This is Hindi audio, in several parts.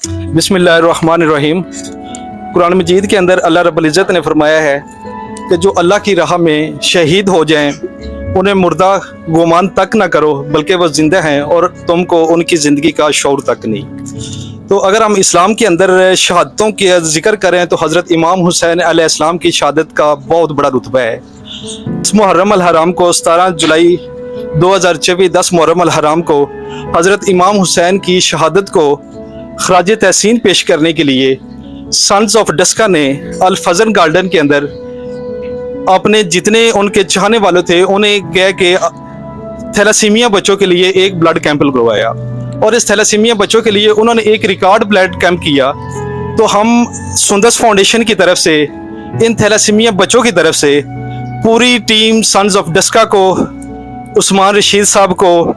बिस्मिल्लाहिर्रहमानिर्रहीम। कुरान मजीद के अंदर अल्लाह रब्बुल इज़्ज़त ने फरमाया है कि जो अल्लाह की राह में शहीद हो जाएं उन्हें मुर्दा गुमान तक ना करो बल्कि वह ज़िंदा हैं और तुमको उनकी ज़िंदगी का शऊर तक नहीं। तो अगर हम इस्लाम के अंदर शहादतों के ज़िक्र करें तो हज़रत इमाम हुसैन अलैहिस्सलाम की शहादत का बहुत बड़ा रुतबा है। इस मुहर्रम अल हराम को 17 जुलाई 2024 10 मुहर्रम अल हराम को हज़रत इमाम हुसैन की शहादत को खराज तहसीन पेश करने के लिए सन्स ऑफ डस्का ने अल फजल गार्डन के अंदर अपने जितने उनके चाहने वाले थे उन्हें कह के थैलासीमिया बच्चों के लिए एक ब्लड कैंप लगवाया और इस थैलासीमिया बच्चों के लिए उन्होंने एक रिकॉर्ड ब्लड कैंप किया। तो हम सुंदस फाउंडेशन की तरफ से इन थैलासीमिया बच्चों की तरफ से पूरी टीम सन्स ऑफ डस्का को, उस्मान रशीद साहब को,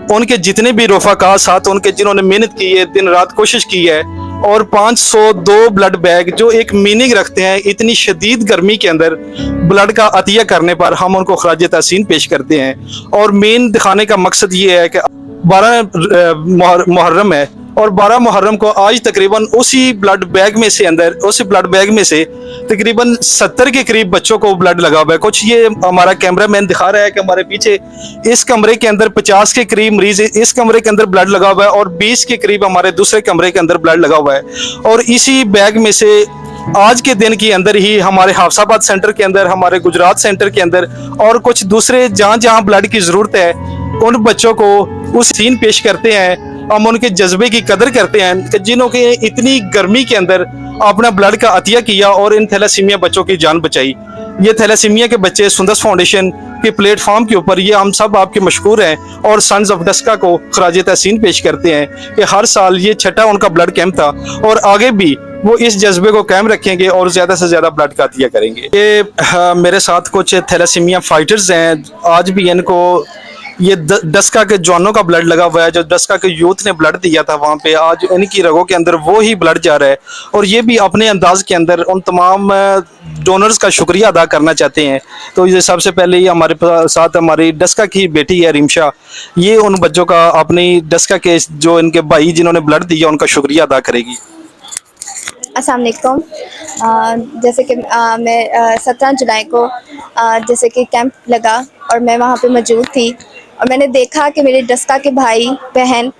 उनके जितने भी रफ़ाका साथ उनके जिन्होंने मेहनत की है, दिन रात कोशिश की है, और 502 ब्लड बैग जो एक मीनिंग रखते हैं इतनी शदीद गर्मी के अंदर ब्लड का अतिया करने पर हम उनको खराज तहसीन पेश करते हैं। और मेन दिखाने का मकसद ये है कि 12 मुहर्रम है और 12 मुहर्रम को आज तकरीबन उसी ब्लड बैग में से तकरीबन 70 के करीब बच्चों को ब्लड लगा हुआ है। कुछ ये हमारा कैमरा मैन दिखा रहा है कि हमारे पीछे इस कमरे के अंदर 50 के करीब मरीज इस कमरे के अंदर ब्लड लगा हुआ है और 20 के करीब हमारे दूसरे कमरे के अंदर ब्लड लगा हुआ है। और इसी बैग में से आज के दिन के अंदर ही हमारे हाफसाबाद सेंटर के अंदर, हमारे गुजरात सेंटर के अंदर और कुछ दूसरे जहाँ जहाँ ब्लड की ज़रूरत है उन बच्चों को उस सीन पेश करते हैं। हम उनके जज्बे की कदर करते हैं कि जिन्होंने इतनी गर्मी के अंदर अपना ब्लड का अतिया किया और इन थैलासीमिया बच्चों की जान बचाई। ये थैलासीमिया के बच्चे सुंदस फाउंडेशन के प्लेटफॉर्म के ऊपर ये हम सब आपके मशहूर हैं और सन्स ऑफ डस्का को खराज तहसीन पेश करते हैं कि हर साल ये छठा उनका ब्लड कैंप था और आगे भी वो इस जज्बे को कायम रखेंगे और ज़्यादा से ज़्यादा ब्लड का अतिया करेंगे। ये मेरे साथ कुछ थैलासीमिया फाइटर्स हैं, आज भी इनको ये डस्का के जवानों का ब्लड लगा हुआ है, जो डस्का के यूथ ने ब्लड दिया था वहाँ पे, आज इनकी रगों के अंदर वो ही ब्लड जा रहा है। और ये भी अपने अंदाज के अंदर उन तमाम डोनर्स का शुक्रिया अदा करना चाहते हैं। तो ये सबसे पहले ये हमारे साथ हमारी डस्का की बेटी है रिमशा, ये उन बच्चों का अपनी डस्का के जो इनके भाई जिन्होंने ब्लड दिया उनका शुक्रिया अदा करेगी। अस्सलाम वालेकुम। जैसे कि मैं 17 जुलाई को जैसे कि कैंप लगा और मैं वहाँ पे मौजूद थी और मैंने देखा कि मेरे डस्का के भाई बहन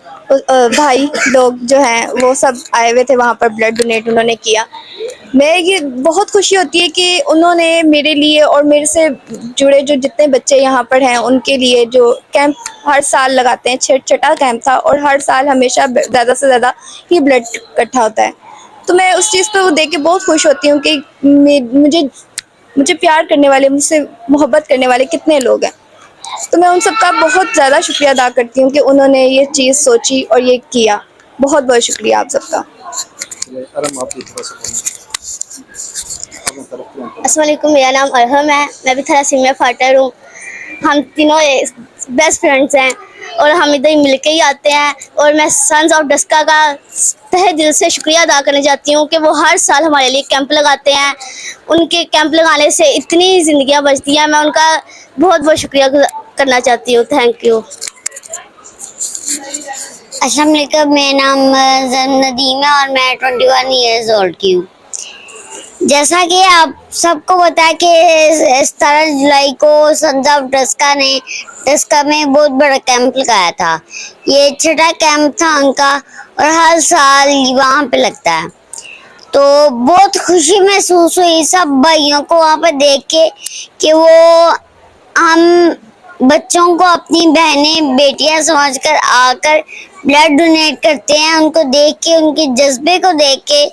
भाई लोग जो हैं वो सब आए हुए थे वहाँ पर, ब्लड डोनेट उन्होंने किया। मैं ये बहुत खुशी होती है कि उन्होंने मेरे लिए और मेरे से जुड़े जो जितने बच्चे यहाँ पर हैं उनके लिए जो कैंप हर साल लगाते हैं, छठा कैंप था और हर साल हमेशा ज़्यादा से ज़्यादा ही ब्लड इकट्ठा होता है। तो मैं उस चीज़ को देख के बहुत खुश होती हूँ कि मुझे प्यार करने वाले, मुझसे मोहब्बत करने वाले कितने लोग हैं। तो मैं उन सब का बहुत ज़्यादा शुक्रिया अदा करती हूँ कि उन्होंने ये चीज़ सोची और ये किया। बहुत बहुत शुक्रिया आप सबका। अस्सलाम वालेकुम, मेरा नाम अरहम है, मैं भी थैलासीमिया फाइटर हूँ। हम तीनों बेस्ट फ्रेंड्स हैं और हम इधर मिलके ही आते हैं। और मैं सन्स ऑफ डस्का का तहे दिल से शुक्रिया अदा करना चाहती हूँ कि वो हर साल हमारे लिए कैंप लगाते हैं। उनके कैंप लगाने से इतनी ज़िंदगियाँ बचती हैं, मैं उनका बहुत बहुत शुक्रिया करना चाहती हूँ। Thank you. अस्सलाम वालेकुम, मेरा नाम नदीम है और मैं 21 ईयर्स ओल्ड की हूँ। जैसा कि आप सबको पता है कि 17 जुलाई को सन्स ऑफ डस्का में बहुत बड़ा कैंप लगाया था। ये छठा कैंप था उनका और हर साल वहाँ पे लगता है। तो बहुत खुशी महसूस हुई सब भाइयों को वहाँ पे देख के कि वो हम बच्चों को अपनी बहनें बेटियां समझकर आकर ब्लड डोनेट करते हैं। उनको देख के, उनके जज्बे को देख के,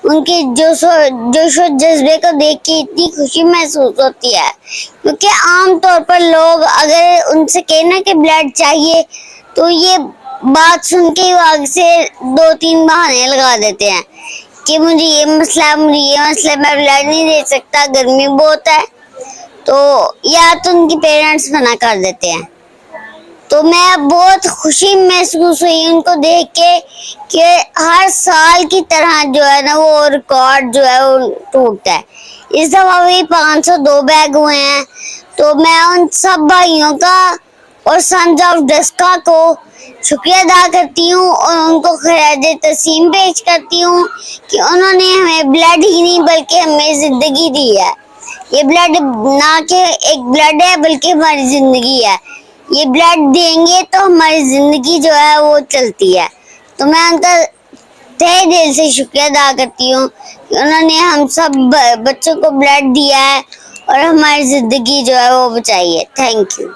उनके जोश जज्बे को देख के इतनी खुशी महसूस होती है। क्योंकि आम तौर पर लोग अगर उनसे कहना कि ब्लड चाहिए तो ये बात सुन के आगे से 2-3 बहाने लगा देते हैं कि मुझे ये मसला, मैं ब्लड नहीं दे सकता, गर्मी बहुत है, तो या तो उनकी पेरेंट्स मना कर देते हैं। तो मैं बहुत खुशी महसूस हुई उनको देख के कि हर साल की तरह जो है ना वो रिकॉर्ड जो है वो टूटता है। इस दफा भी 502 बैग हुए हैं। तो मैं उन सब भाइयों का और सन्स ऑफ डस्का को शुक्रिया अदा करती हूँ और उनको खराज तस्लीम पेश करती हूँ कि उन्होंने हमें ब्लड ही नहीं बल्कि हमें जिंदगी दी है। ये ब्लड ना कि एक ब्लड है बल्कि हमारी जिंदगी है। ये ब्लड देंगे तो हमारी जिंदगी जो है वो चलती है। तो मैं उनका तहे दिल से शुक्रिया अदा करती हूँ कि उन्होंने हम सब बच्चों को ब्लड दिया है और हमारी जिंदगी जो है वो बचाई है। Thank you.